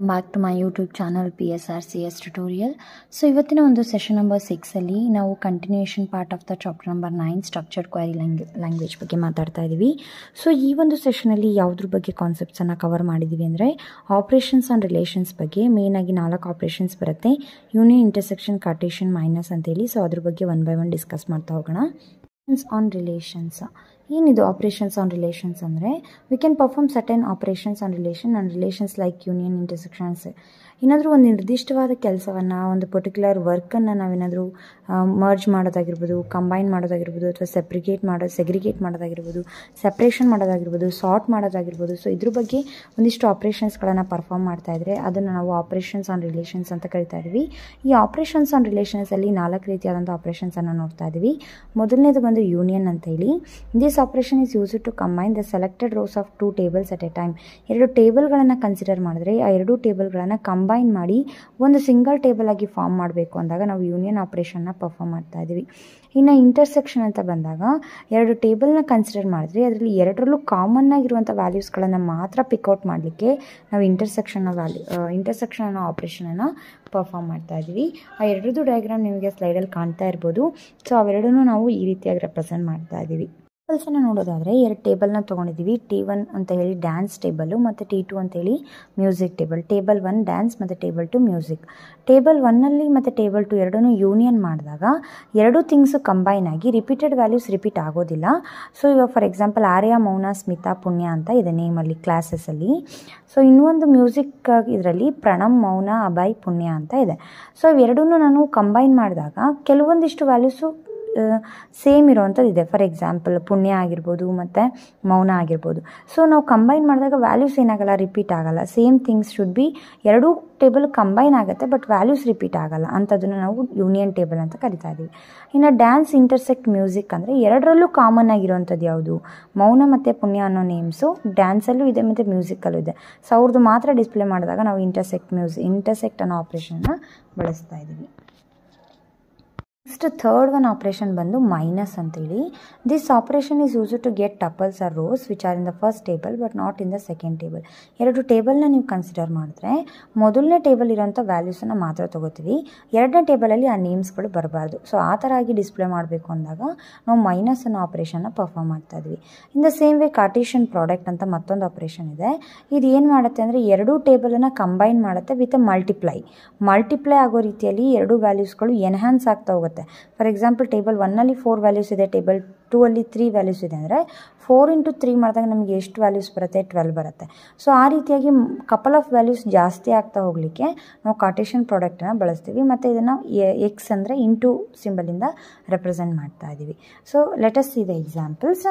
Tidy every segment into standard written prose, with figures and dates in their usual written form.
Back to my YouTube channel PSRCS tutorial. So ಇವತ್ತಿನ ಒಂದು session number 6ಅಲ್ಲಿ ನಾವು continuation part of the chapter number 9 structured query language ಬಗ್ಗೆ ಮಾತಾಡ್ತಾ ಇದ್ದೀವಿ. ಸೊ ಈ ಒಂದು ಸೆಷನಲ್ಲಿ ಯಾವುದ್ರ ಬಗ್ಗೆ ಕಾನ್ಸೆಪ್ಟ್ಸನ್ನು ಕವರ್ ಮಾಡಿದ್ದೀವಿ ಅಂದರೆ ಆಪ್ರೇಷನ್ಸ್ ಆ್ಯಂಡ್ ರಿಲೇಷನ್ಸ್ ಬಗ್ಗೆ. ಮೇಯ್ನಾಗಿ 4 ಆಪ್ರೇಷನ್ಸ್ ಬರುತ್ತೆ, ಯೂನಿಯನ್, ಇಂಟರ್ಸೆಕ್ಷನ್, ಕಾರ್ಟೇಷನ್, ಮೈನಸ್ ಅಂತೇಳಿ. ಸೊ ಅದ್ರ ಬಗ್ಗೆ ಒನ್ ಬೈ ಒನ್ ಡಿಸ್ಕಸ್ ಮಾಡ್ತಾ ಹೋಗೋಣ. ಆನ್ ರಿಲೇಷನ್ಸ್ ಏನಿದು ಆಪ್ರೇಷನ್ಸ್ ಆನ್ ರಿಲೇಷನ್ಸ್ ಅಂದರೆ we can perform certain operations on relation and relations like union, intersections. ಏನಾದರೂ ಒಂದು ನಿರ್ದಿಷ್ಟವಾದ ಕೆಲಸವನ್ನು, ಒಂದು ಪರ್ಟಿಕ್ಯುಲರ್ ವರ್ಕನ್ನು ನಾವೇನಾದರೂ ಮರ್ಜ್ ಮಾಡೋದಾಗಿರ್ಬೋದು, ಕಂಬೈನ್ ಮಾಡೋದಾಗಿರ್ಬೋದು, ಅಥವಾ ಸೆಗ್ರಿಗೇಟ್ ಮಾಡೋದಾಗಿರ್ಬೋದು, ಸೆಪ್ರೇಷನ್ ಮಾಡೋದಾಗಿರ್ಬೋದು, ಸಾರ್ಟ್ ಮಾಡೋದಾಗಿರ್ಬೋದು. ಸೊ ಇದ್ರ ಬಗ್ಗೆ ಒಂದಿಷ್ಟು ಆಪ್ರೇಷನ್ಸ್ಗಳನ್ನು ಪರ್ಫಾರ್ಮ್ ಮಾಡ್ತಾ ಇದ್ರೆ ಅದನ್ನು ನಾವು ಆಪ್ರೇಷನ್ಸ್ ಆನ್ ರಿಲೇಷನ್ಸ್ ಅಂತ ಕರಿತಾ ಇದ್ದೀವಿ. ಈ ಆಪ್ರೇಷನ್ಸ್ ಆನ್ ರಿಲೇಷನ್ಸಲ್ಲಿ 4 ರೀತಿಯಾದಂಥ ಆಪ್ರೇಷನ್ಸನ್ನು ನೋಡ್ತಾ ಇದ್ದೀವಿ. ಮೊದಲನೇದು ಬಂದು ಯೂನಿಯನ್ ಅಂತ ಹೇಳಿ. This operation is used to combine the selected rows of 2 tables at a time. 2 ಟೇಬಲ್ಗಳನ್ನು ಕನ್ಸಿಡರ್ ಮಾಡಿದ್ರೆ ಆ 2 ಟೇಬಲ್ಗಳನ್ನು ಕಂಬೈನ್ ಮಾಡಿ ಒಂದು ಸಿಂಗಲ್ ಟೇಬಲ್ ಆಗಿ ಫಾರ್ಮ್ ಮಾಡಬೇಕು ಅಂದಾಗ ನಾವು ಯೂನಿಯನ್ ಆಪರೇಷನ್ನ ಪರ್ಫಾರ್ಮ್ ಮಾಡ್ತಾ ಇದ್ದೀವಿ. ಇನ್ನು ಇಂಟರ್ಸೆಕ್ಷನ್ ಅಂತ ಬಂದಾಗ 2 ಟೇಬಲ್ನ ಕನ್ಸಿಡರ್ ಮಾಡಿದ್ರೆ ಅದರಲ್ಲಿ 2ರಲ್ಲೂ ಕಾಮನ್ ಆಗಿರುವಂಥ ವ್ಯಾಲ್ಯೂಸ್ಗಳನ್ನು ಮಾತ್ರ ಪಿಕ್ಔಟ್ ಮಾಡಲಿಕ್ಕೆ ನಾವು ಇಂಟರ್ಸೆಕ್ಷನ್ ಅನ್ನೋ ಆಪರೇಷನನ್ನು ಪರ್ಫಾರ್ಮ್ ಮಾಡ್ತಾ ಇದ್ದೀವಿ. ಆ 2ರದ್ದು ಡಯಾಗ್ರಾಮ್ ನಿಮಗೆ ಸ್ಲೈಡಲ್ಲಿ ಕಾಣ್ತಾ ಇರ್ಬೋದು. ಸೊ ಅವೆರಡೂ ನಾವು ಈ ರೀತಿಯಾಗಿ ರೆಪ್ರೆಸೆಂಟ್ ಮಾಡ್ತಾ ಇದ್ದೀವಿ. ಟೇಬಲ್ಸನ್ನು ನೋಡೋದಾದರೆ 2 ಟೇಬಲ್ನ ತೊಗೊಂಡಿದ್ದೀವಿ. T1 ಅಂತ ಹೇಳಿ ಡ್ಯಾನ್ಸ್ ಟೇಬಲು ಮತ್ತು T2 ಅಂತೇಳಿ ಮ್ಯೂಸಿಕ್ ಟೇಬಲ್. ಟೇಬಲ್ 1 ಡ್ಯಾನ್ಸ್ ಮತ್ತು ಟೇಬಲ್ 2 ಮ್ಯೂಸಿಕ್. ಟೇಬಲ್ 1ನಲ್ಲಿ ಮತ್ತು ಟೇಬಲ್ 2 ಎರಡನ್ನೂ ಯೂನಿಯನ್ ಮಾಡಿದಾಗ 2 ಥಿಂಗ್ಸು ಕಂಬೈನ್ ಆಗಿ ರಿಪೀಟೆಡ್ ವ್ಯಾಲ್ಯೂಸ್ ರಿಪೀಟ್ ಆಗೋದಿಲ್ಲ. ಸೊ ಇವಾಗ ಫಾರ್ ಎಕ್ಸಾಂಪಲ್ ಆರ್ಯ, ಮೌನ, ಸ್ಮಿತಾ, ಪುಣ್ಯ ಅಂತ ಇದೆ ನೇಮಲ್ಲಿ, ಕ್ಲಾಸಸ್ಸಲ್ಲಿ. ಸೊ ಇನ್ನೊಂದು ಮ್ಯೂಸಿಕ್ ಇದರಲ್ಲಿ ಪ್ರಣಮ್, ಮೌನ, ಅಭಯ್, ಪುಣ್ಯ ಅಂತ ಇದೆ. ಸೊ ಇವೆರಡೂ ನಾನು ಕಂಬೈನ್ ಮಾಡಿದಾಗ ಕೆಲವೊಂದಿಷ್ಟು ವ್ಯಾಲ್ಯೂಸು ಸೇಮ್ ಇರೋವಂಥದ್ದು ಇದೆ. ಫಾರ್ ಎಕ್ಸಾಂಪಲ್ ಪುಣ್ಯ ಆಗಿರ್ಬೋದು ಮತ್ತು ಮೌನ ಆಗಿರ್ಬೋದು. ಸೊ ನಾವು ಕಂಬೈನ್ ಮಾಡಿದಾಗ ವ್ಯಾಲ್ಯೂಸ್ ಏನಾಗಲ್ಲ, ರಿಪೀಟ್ ಆಗಲ್ಲ. Same things should be, 2 table combine ಆಗುತ್ತೆ ಬಟ್ ವ್ಯಾಲ್ಯೂಸ್ ರಿಪೀಟ್ ಆಗಲ್ಲ. ಅಂಥದ್ದನ್ನು ನಾವು ಯೂನಿಯನ್ ಟೇಬಲ್ ಅಂತ ಕರಿತಾ ಇದ್ದೀವಿ. ಇನ್ನು ಡ್ಯಾನ್ಸ್, ಇಂಟರ್ಸೆಕ್ಟ್, ಮ್ಯೂಸಿಕ್ ಅಂದರೆ 2ರಲ್ಲೂ ಕಾಮನ್ ಆಗಿರೋವಂಥದ್ದು ಯಾವುದು, ಮೌನ ಮತ್ತು ಪುಣ್ಯ ಅನ್ನೋ ನೇಮ್ಸು ಡ್ಯಾನ್ಸಲ್ಲೂ ಇದೆ ಮತ್ತು ಮ್ಯೂಸಿಕಲ್ಲೂ ಇದೆ. ಸೊ ಅವ್ರದ್ದು ಮಾತ್ರ ಡಿಸ್ಪ್ಲೇ ಮಾಡಿದಾಗ ನಾವು ಇಂಟರ್ಸೆಕ್ಟ್ ಅನ್ನೋ ಆಪ್ರೇಷನ್ನ ಬಳಸ್ತಾ ಇದ್ದೀವಿ. ನೆಕ್ಸ್ಟ್ ಥರ್ಡ್ ಒನ್ ಆಪ್ರೇಷನ್ ಬಂದು ಮೈನಸ್ ಅಂತೇಳಿ. This operation is used to get tuples or rows which are in the first table but not in the second table. 2 ಟೇಬಲ್ನ ನೀವು ಕನ್ಸಿಡರ್ ಮಾಡಿದ್ರೆ ಮೊದಲನೇ ಟೇಬಲ್ ಇರೋಂಥ ವ್ಯಾಲ್ಯೂಸನ್ನು ಮಾತ್ರ ತೊಗೋತೀವಿ, 2ನೇ ಟೇಬಲಲ್ಲಿ ಆ ನೇಮ್ಸ್ಗಳು ಬರಬಾರ್ದು. ಸೊ ಆ ಥರ ಆಗಿ ಡಿಸ್ಪ್ಲೇ ಮಾಡಬೇಕು ಅಂದಾಗ ನಾವು ಮೈನಸ್ ಅನ್ನೋ ಆಪ್ರೇಷನ್ನ ಪರ್ಫಾರ್ಮ್ ಮಾಡ್ತಾ ಇದ್ವಿ. In the same way Cartesian product ಅಂತ ಮತ್ತೊಂದು ಆಪ್ರೇಷನ್ ಇದೆ. ಇದು ಏನು ಮಾಡುತ್ತೆ ಅಂದರೆ 2 ಟೇಬಲನ್ನು ಕಂಬೈನ್ ಮಾಡುತ್ತೆ ವಿತ್ ಮಲ್ಟಿಪ್ಲೈ ಆಗೋ ರೀತಿಯಲ್ಲಿ 2 ವ್ಯಾಲ್ಯೂಸ್ಗಳು ಎನ್ಹ್ಯಾನ್ಸ್ ಆಗ್ತಾ ಹೋಗುತ್ತೆ. ಫಾರ್ ಎಕ್ಸಾಂಪಲ್ ಟೇಬಲ್ 1ನಲ್ಲಿ 4 ವ್ಯಾಲ್ಯೂಸ್ ಇದೆ, ಟೇಬಲ್ 2ಅಲ್ಲಿ 3 ವ್ಯಾಲ್ಯೂಸ್ ಇದೆ ಅಂದರೆ 4 × 3 ಮಾಡಿದಾಗ ನಮಗೆ ಎಷ್ಟು ವ್ಯಾಲ್ಯೂಸ್ ಬರುತ್ತೆ, 12 ಬರುತ್ತೆ. ಸೊ ಆ ರೀತಿಯಾಗಿ ಕಪಲ್ ಆಫ್ ವ್ಯಾಲ್ಯೂಸ್ ಜಾಸ್ತಿ ಆಗ್ತಾ ಹೋಗಲಿಕ್ಕೆ ನಾವು ಕಾರ್ಟೇಷನ್ ಪ್ರಾಡಕ್ಟನ್ನು ಬಳಸ್ತೀವಿ ಮತ್ತು ಇದನ್ನು ಎಕ್ಸ್ ಅಂದರೆ ಇಂಟು ಸಿಂಬಲಿಂದ ರೆಪ್ರೆಸೆಂಟ್ ಮಾಡ್ತಾ ಇದ್ದೀವಿ. So let us see the examples.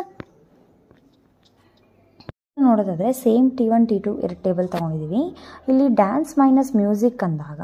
ನೋಡೋದಾದರೆ ಸೇಮ್ T1, T2 2 ಟೇಬಲ್ ತೊಗೊಂಡಿದ್ದೀವಿ. ಇಲ್ಲಿ ಡ್ಯಾನ್ಸ್ ಮೈನಸ್ ಮ್ಯೂಸಿಕ್ ಅಂದಾಗ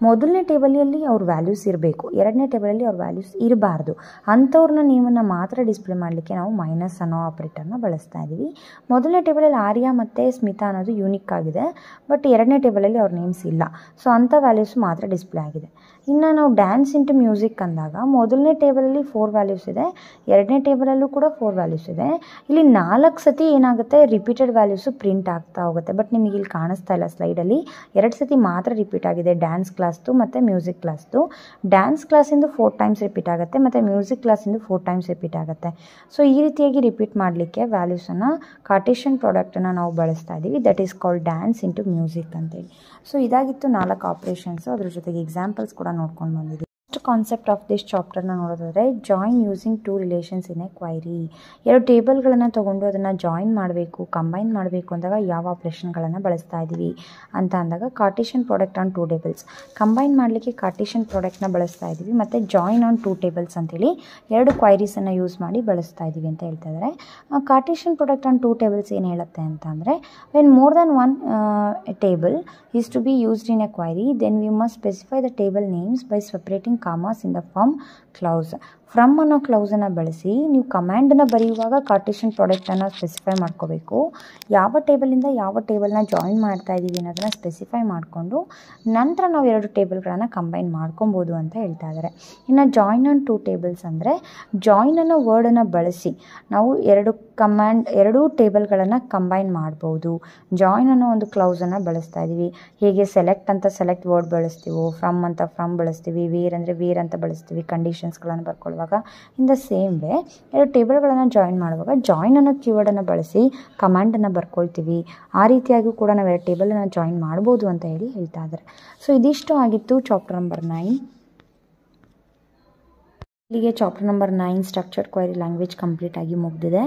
ಮೊದಲನೇ ಟೇಬಲಲ್ಲಿ ಅವ್ರ ವ್ಯಾಲ್ಯೂಸ್ ಇರಬೇಕು, 2ನೇ ಟೇಬಲಲ್ಲಿ ಅವ್ರ ವ್ಯಾಲ್ಯೂಸ್ ಇರಬಾರ್ದು. ಅಂಥವ್ರನ್ನ ನೇಮನ್ನು ಮಾತ್ರ ಡಿಸ್ಪ್ಲೇ ಮಾಡಲಿಕ್ಕೆ ನಾವು ಮೈನಸ್ ಅನ್ನೋ ಆಪ್ರೇಟರ್ನ ಬಳಸ್ತಾ ಇದ್ದೀವಿ. ಮೊದಲನೇ ಟೇಬಲಲ್ಲಿ ಆರ್ಯ ಮತ್ತು ಸ್ಮಿತಾ ಅನ್ನೋದು ಯೂನಿಕ್ ಆಗಿದೆ ಬಟ್ 2ನೇ ಟೇಬಲಲ್ಲಿ ಅವ್ರ ನೇಮ್ಸ್ ಇಲ್ಲ. ಸೊ ಅಂಥ ವ್ಯಾಲ್ಯೂಸ್ ಮಾತ್ರ ಡಿಸ್ಪ್ಲೇ ಆಗಿದೆ. ಇನ್ನು ನಾವು ಡ್ಯಾನ್ಸ್ ಇಂಟು ಮ್ಯೂಸಿಕ್ ಅಂದಾಗ ಮೊದಲನೇ ಟೇಬಲಲ್ಲಿ 4 ವ್ಯಾಲ್ಯೂಸ್ ಇದೆ, 2ನೇ ಟೇಬಲಲ್ಲೂ ಕೂಡ 4 ವ್ಯಾಲ್ಯೂಸ್ ಇದೆ. ಇಲ್ಲಿ 4 ಸತಿ ಏನಾಗುತ್ತೆ, ರಿಪೀಟೆಡ್ ವ್ಯಾಲ್ಯೂಸು ಪ್ರಿಂಟ್ ಆಗ್ತಾ ಹೋಗುತ್ತೆ. ಬಟ್ ನಿಮಗೆ ಇಲ್ಲಿ ಕಾಣಿಸ್ತಾ ಇಲ್ಲ ಸ್ಲೈಡಲ್ಲಿ, 2 ಸತಿ ಮಾತ್ರ ರಿಪೀಟ್ ಆಗಿದೆ, ಡ್ಯಾನ್ಸ್ ಕ್ಲಾಸ್ದು ಮತ್ತು ಮ್ಯೂಸಿಕ್ ಕ್ಲಾಸ್ದು. ಡ್ಯಾನ್ಸ್ ಕ್ಲಾಸಿಂದು 4 ಟೈಮ್ಸ್ ರಿಪೀಟ್ ಆಗುತ್ತೆ ಮತ್ತು ಮ್ಯೂಸಿಕ್ ಕ್ಲಾಸಿಂದು 4 ಟೈಮ್ಸ್ ರಿಪೀಟ್ ಆಗುತ್ತೆ. ಸೊ ಈ ರೀತಿಯಾಗಿ ರಿಪೀಟ್ ಮಾಡಲಿಕ್ಕೆ ವ್ಯಾಲ್ಯೂಸನ್ನು ಕಾರ್ಟೇಷನ್ ಪ್ರಾಡಕ್ಟನ್ನು ನಾವು ಬಳಸ್ತಾ ಇದ್ದೀವಿ. That is called dance into music ಅಂತೇಳಿ. ಸೊ ಇದಾಗಿತ್ತು 4 ಆಪ್ರೇಷನ್ಸು. ಅದ್ರ ಜೊತೆಗೆ ಎಕ್ಸಾಂಪಲ್ಸ್ ಕೂಡ ನೋಡ್ಕೊಂಡು ಬಂದಿದ್ದೀವಿ. ಕಾನ್ಸೆಪ್ಟ್ ಆಫ್ ದಿಸ್ ಚಾಪ್ಟರ್ನ ನೋಡೋದಾದರೆ join using 2 relations in a query. 2 ಟೇಬಲ್ಗಳನ್ನು ತೊಗೊಂಡು ಅದನ್ನು ಜಾಯಿನ್ ಮಾಡಬೇಕು, ಕಂಬೈನ್ ಮಾಡಬೇಕು ಅಂದಾಗ ಯಾವ ಆಪ್ರೇಷನ್ಗಳನ್ನು ಬಳಸ್ತಾ ಇದ್ದೀವಿ ಅಂತ ಅಂದಾಗ Cartesian product on 2 tables. Combine ಮಾಡಲಿಕ್ಕೆ ಕಾರ್ಟೇಷನ್ ಪ್ರಾಡಕ್ಟ್ನ ಬಳಸ್ತಾ ಇದ್ದೀವಿ ಮತ್ತು ಜಾಯಿನ್ ಆನ್ 2 ಟೇಬಲ್ಸ್ ಅಂತೇಳಿ 2 ಕ್ವೈರೀಸನ್ನು ಯೂಸ್ ಮಾಡಿ ಬಳಸ್ತಾ ಇದ್ದೀವಿ ಅಂತ ಹೇಳ್ತಾ ಇದ್ದಾರೆ. ಕಾರ್ಟೇಷನ್ ಪ್ರಾಡಕ್ಟ್ ಆನ್ 2 ಟೇಬಲ್ಸ್ ಏನು ಹೇಳುತ್ತೆ ಅಂತ ಅಂದರೆ when more than 1 table is to be used in a query then we must specify the table names by separating commas in the form clause. From ಅನ್ನೋ ಕ್ಲೌಸನ್ನು ಬಳಸಿ ನೀವು ಕಮ್ಯಾಂಡನ್ನು ಬರೆಯುವಾಗ ಕಾರ್ಟೇಷಿಯನ್ ಪ್ರಾಡಕ್ಟನ್ನು ಸ್ಪೆಸಿಫೈ ಮಾಡ್ಕೋಬೇಕು. ಯಾವ ಟೇಬಲಿಂದ ಯಾವ ಟೇಬಲ್ನ ಜಾಯಿನ್ ಮಾಡ್ತಾ ಇದ್ದೀವಿ ಅನ್ನೋದನ್ನು ಸ್ಪೆಸಿಫೈ ಮಾಡಿಕೊಂಡು ನಂತರ ನಾವು 2 ಟೇಬಲ್ಗಳನ್ನು ಕಂಬೈನ್ ಮಾಡ್ಕೊಬೋದು ಅಂತ ಹೇಳ್ತಾ ಇದ್ದಾರೆ. ಇನ್ನು ಜಾಯಿನ್ ಆನ್ 2 ಟೇಬಲ್ಸ್ ಅಂದರೆ ಜಾಯಿನ್ ಅನ್ನೋ ವರ್ಡನ್ನು ಬಳಸಿ ನಾವು 2 ಟೇಬಲ್ಗಳನ್ನು ಕಂಬೈನ್ ಮಾಡ್ಬೋದು. ಜಾಯಿನ್ ಅನ್ನೋ ಒಂದು ಕ್ಲೌಸನ್ನು ಬಳಸ್ತಾ ಇದ್ದೀವಿ. ಹೇಗೆ ಸೆಲೆಕ್ಟ್ ಅಂತ ಸೆಲೆಕ್ಟ್ ವರ್ಡ್ ಬಳಸ್ತೀವೋ, ಫ್ರಮ್ ಅಂತ ಫ್ರಮ್ ಬಳಸ್ತೀವಿ, ವೇರ್ ಅಂದರೆ ವೇರ್ ಅಂತ ಬಳಸ್ತೀವಿ ಕಂಡೀಷನ್ಸ್ಗಳನ್ನು ಬರ್ಕೊಳ್ಳುವಾಗ. ಇನ್ ದ ಸೇಮ್ ವೇ 2 ಟೇಬಲ್ಗಳನ್ನು ಜಾಯಿನ್ ಮಾಡುವಾಗ ಜಾಯಿನ್ ಅನ್ನೋ ಕೀವರ್ಡನ್ನು ಬಳಸಿ ಕಮಾಂಡನ್ನು ಬರ್ಕೊಳ್ತೀವಿ. ಆ ರೀತಿಯಾಗಿ ಕೂಡ ನಾವು 2 ಟೇಬಲನ್ನು ಜಾಯಿನ್ ಮಾಡ್ಬೋದು ಅಂತ ಹೇಳ್ತಾ ಇದ್ದಾರೆ. ಸೊ ಇದಿಷ್ಟು ಆಗಿತ್ತು ಚಾಪ್ಟರ್ ನಂಬರ್ 9. ಇಲ್ಲಿಗೆ chapter number 9 structured query language complete ಆಗಿ ಮುಗಿದಿದೆ.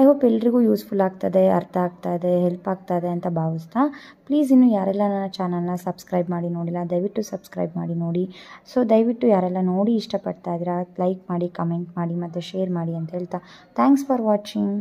ಐ ಹೋಪ್ ಎಲ್ರಿಗೂ ಯೂಸ್ಫುಲ್ ಆಗ್ತದೆ, ಅರ್ಥ ಆಗ್ತಾ ಇದೆ, ಹೆಲ್ಪ್ ಆಗ್ತಾ ಇದೆ ಅಂತ ಭಾವಿಸ್ತಾ, ಪ್ಲೀಸ್ ಇನ್ನೂ ಯಾರೆಲ್ಲ ನನ್ನ ಚಾನಲ್ನ ಸಬ್ಸ್ಕ್ರೈಬ್ ಮಾಡಿ ನೋಡಿಲ್ಲ ದಯವಿಟ್ಟು ಸಬ್ಸ್ಕ್ರೈಬ್ ಮಾಡಿ ನೋಡಿ. ಸೊ ದಯವಿಟ್ಟು ಯಾರೆಲ್ಲ ನೋಡಿ ಇಷ್ಟಪಡ್ತಾ ಇದ್ದೀರಾ ಲೈಕ್ ಮಾಡಿ, ಕಮೆಂಟ್ ಮಾಡಿ ಮತ್ತು ಶೇರ್ ಮಾಡಿ ಅಂತ ಹೇಳ್ತಾ ಥ್ಯಾಂಕ್ಸ್ ಫಾರ್ ವಾಚಿಂಗ್.